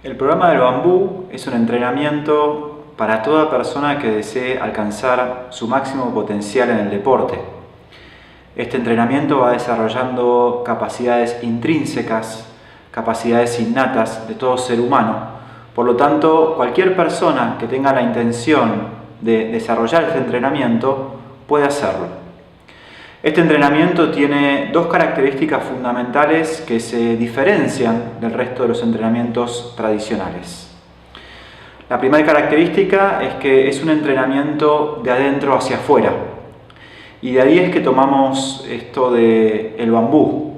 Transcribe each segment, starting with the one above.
El programa del bambú es un entrenamiento para toda persona que desee alcanzar su máximo potencial en el deporte. Este entrenamiento va desarrollando capacidades intrínsecas, capacidades innatas de todo ser humano. Por lo tanto, cualquier persona que tenga la intención de desarrollar este entrenamiento puede hacerlo. Este entrenamiento tiene dos características fundamentales que se diferencian del resto de los entrenamientos tradicionales. La primera característica es que es un entrenamiento de adentro hacia afuera. Y de ahí es que tomamos esto del bambú.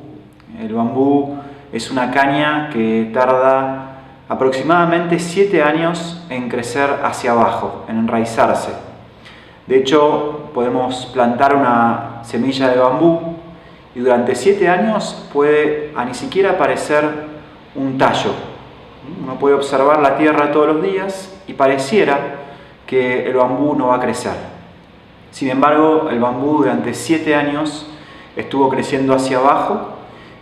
El bambú es una caña que tarda aproximadamente 7 años en crecer hacia abajo, en enraizarse. De hecho, podemos plantar una semilla de bambú y durante 7 años puede ni siquiera aparecer un tallo. Uno puede observar la tierra todos los días y pareciera que el bambú no va a crecer. Sin embargo, el bambú durante 7 años estuvo creciendo hacia abajo,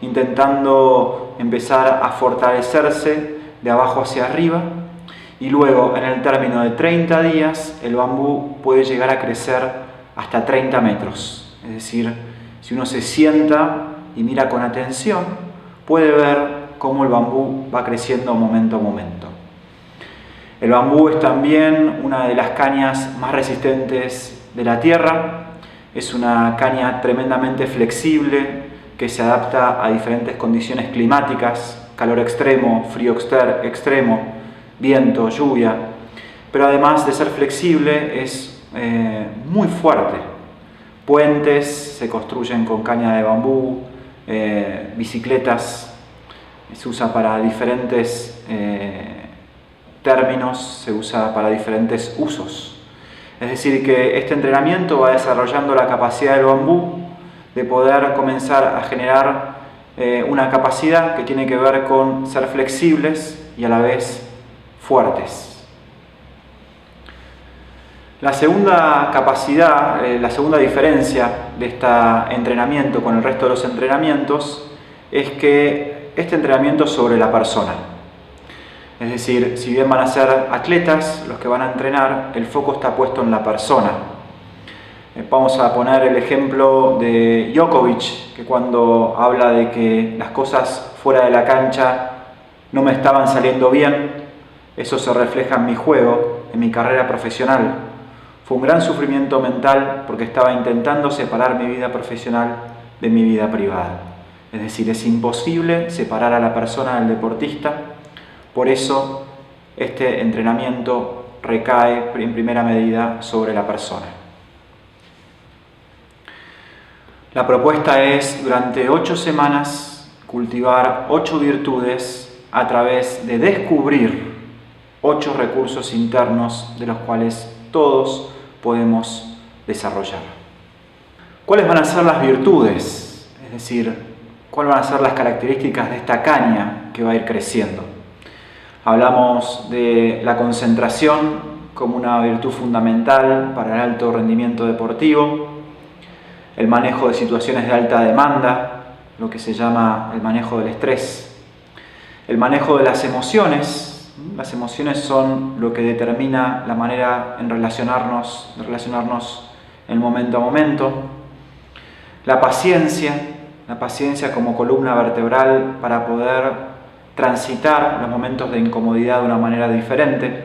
intentando empezar a fortalecerse de abajo hacia arriba. Y luego, en el término de 30 días, el bambú puede llegar a crecer hasta 30 metros. Es decir, si uno se sienta y mira con atención, puede ver cómo el bambú va creciendo momento a momento. El bambú es también una de las cañas más resistentes de la tierra. Es una caña tremendamente flexible que se adapta a diferentes condiciones climáticas, calor extremo, frío extremo, viento, lluvia, pero además de ser flexible es muy fuerte. Puentes se construyen con caña de bambú, bicicletas se usa para diferentes términos, se usa para diferentes usos. Es decir, que este entrenamiento va desarrollando la capacidad del bambú de poder comenzar a generar una capacidad que tiene que ver con ser flexibles y a la vez fuertes. La segunda capacidad, la segunda diferencia de este entrenamiento con el resto de los entrenamientos es que este entrenamiento es sobre la persona. Es decir, si bien van a ser atletas los que van a entrenar, el foco está puesto en la persona. Vamos a poner el ejemplo de Djokovic, que cuando habla de que las cosas fuera de la cancha no me estaban saliendo bien, eso se refleja en mi juego, en mi carrera profesional. Fue un gran sufrimiento mental porque estaba intentando separar mi vida profesional de mi vida privada. Es decir, es imposible separar a la persona del deportista. Por eso, este entrenamiento recae en primera medida sobre la persona. La propuesta es, durante 8 semanas, cultivar 8 virtudes a través de descubrir 8 recursos internos de los cuales todos podemos desarrollar. ¿Cuáles van a ser las virtudes? Es decir, ¿cuáles van a ser las características de esta caña que va a ir creciendo? Hablamos de la concentración como una virtud fundamental para el alto rendimiento deportivo, el manejo de situaciones de alta demanda, lo que se llama el manejo del estrés, el manejo de las emociones. Las emociones son lo que determina la manera de relacionarnos en momento a momento. La paciencia como columna vertebral para poder transitar los momentos de incomodidad de una manera diferente.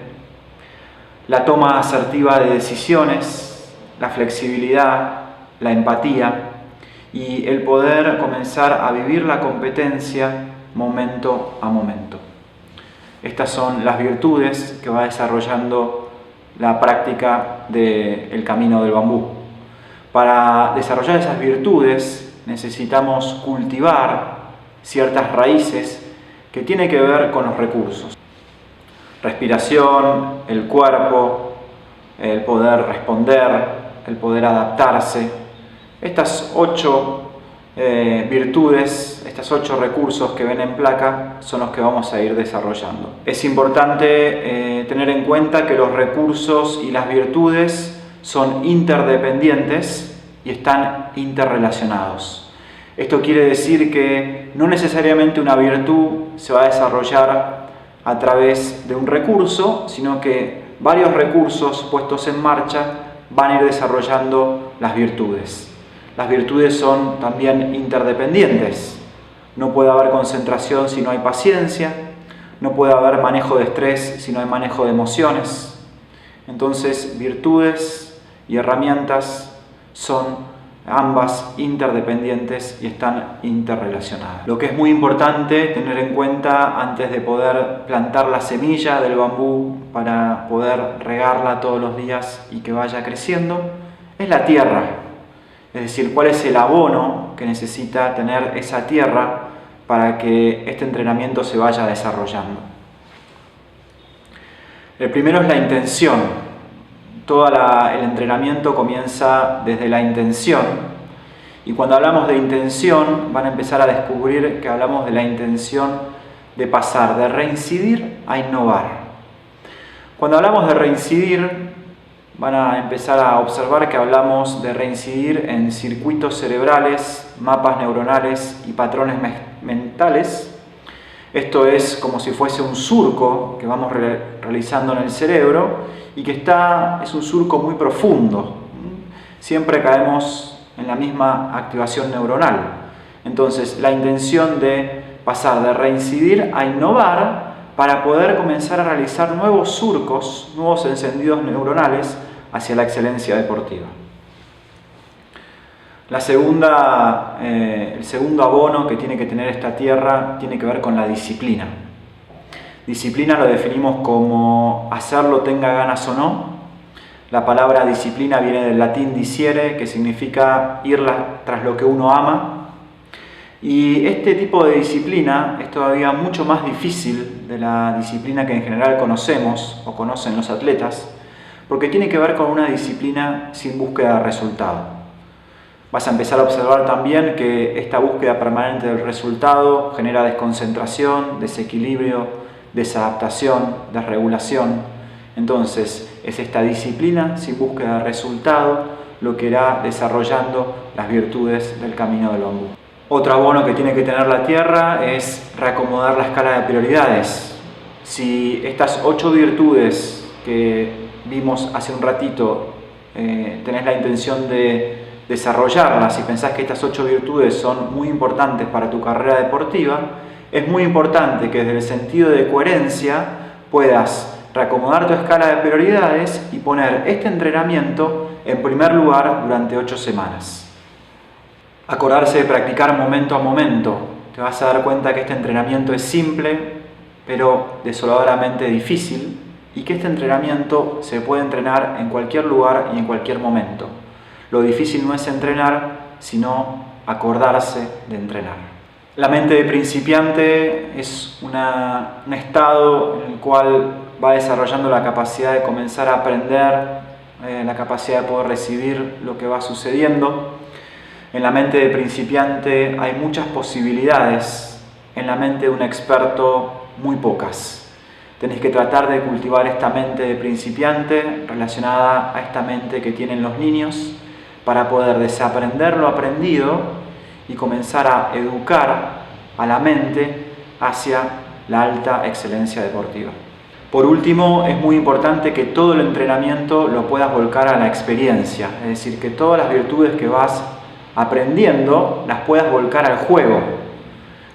La toma asertiva de decisiones, la flexibilidad, la empatía y el poder comenzar a vivir la competencia momento a momento. Estas son las virtudes que va desarrollando la práctica del camino del bambú. Para desarrollar esas virtudes necesitamos cultivar ciertas raíces que tienen que ver con los recursos. Respiración, el cuerpo, el poder responder, el poder adaptarse. Estas 8 virtudes, estos 8 recursos que ven en placa son los que vamos a ir desarrollando. Es importante tener en cuenta que los recursos y las virtudes son interdependientes y están interrelacionados. Esto quiere decir que no necesariamente una virtud se va a desarrollar a través de un recurso, sino que varios recursos puestos en marcha van a ir desarrollando las virtudes. Las virtudes son también interdependientes. No puede haber concentración si no hay paciencia, no puede haber manejo de estrés si no hay manejo de emociones. Entonces, virtudes y herramientas son ambas interdependientes y están interrelacionadas. Lo que es muy importante tener en cuenta antes de poder plantar la semilla del bambú para poder regarla todos los días y que vaya creciendo es la tierra. Es decir, cuál es el abono que necesita tener esa tierra para que este entrenamiento se vaya desarrollando. El primero es la intención. Todo el entrenamiento comienza desde la intención, y cuando hablamos de intención van a empezar a descubrir que hablamos de la intención de pasar de reincidir a innovar. Cuando hablamos de reincidir van a empezar a observar que hablamos de reincidir en circuitos cerebrales, mapas neuronales y patrones mentales. Esto es como si fuese un surco que vamos realizando en el cerebro y que es un surco muy profundo. Siempre caemos en la misma activación neuronal. Entonces, la intención de pasar de reincidir a innovar para poder comenzar a realizar nuevos surcos, nuevos encendidos neuronales hacia la excelencia deportiva. El segundo abono que tiene que tener esta tierra tiene que ver con la disciplina. Disciplina lo definimos como hacerlo tenga ganas o no. La palabra disciplina viene del latín disciere, que significa ir tras lo que uno ama. Y este tipo de disciplina es todavía mucho más difícil de la disciplina que en general conocemos o conocen los atletas, porque tiene que ver con una disciplina sin búsqueda de resultado. Vas a empezar a observar también que esta búsqueda permanente del resultado genera desconcentración, desequilibrio, desadaptación, desregulación. Entonces, es esta disciplina sin búsqueda de resultado lo que irá desarrollando las virtudes del camino del bambú. Otro abono que tiene que tener la tierra es reacomodar la escala de prioridades. Si estas 8 virtudes que vimos hace un ratito tenés la intención de desarrollarlas y pensás que estas 8 virtudes son muy importantes para tu carrera deportiva, es muy importante que desde el sentido de coherencia puedas reacomodar tu escala de prioridades y poner este entrenamiento en primer lugar durante 8 semanas. Acordarse de practicar momento a momento. Te vas a dar cuenta que este entrenamiento es simple, pero desoladoramente difícil, y que este entrenamiento se puede entrenar en cualquier lugar y en cualquier momento. Lo difícil no es entrenar, sino acordarse de entrenar. La mente de principiante es un estado en el cual va desarrollando la capacidad de comenzar a aprender, la capacidad de poder recibir lo que va sucediendo. En la mente de principiante hay muchas posibilidades, en la mente de un experto muy pocas. Tenés que tratar de cultivar esta mente de principiante relacionada a esta mente que tienen los niños para poder desaprender lo aprendido y comenzar a educar a la mente hacia la alta excelencia deportiva. Por último, es muy importante que todo el entrenamiento lo puedas volcar a la experiencia, es decir, que todas las virtudes que vas aprendiendo las puedas volcar al juego.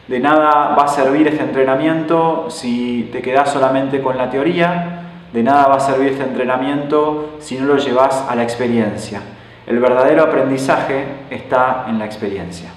De nada va a servir este entrenamiento si te quedás solamente con la teoría, de nada va a servir este entrenamiento si no lo llevas a la experiencia. El verdadero aprendizaje está en la experiencia.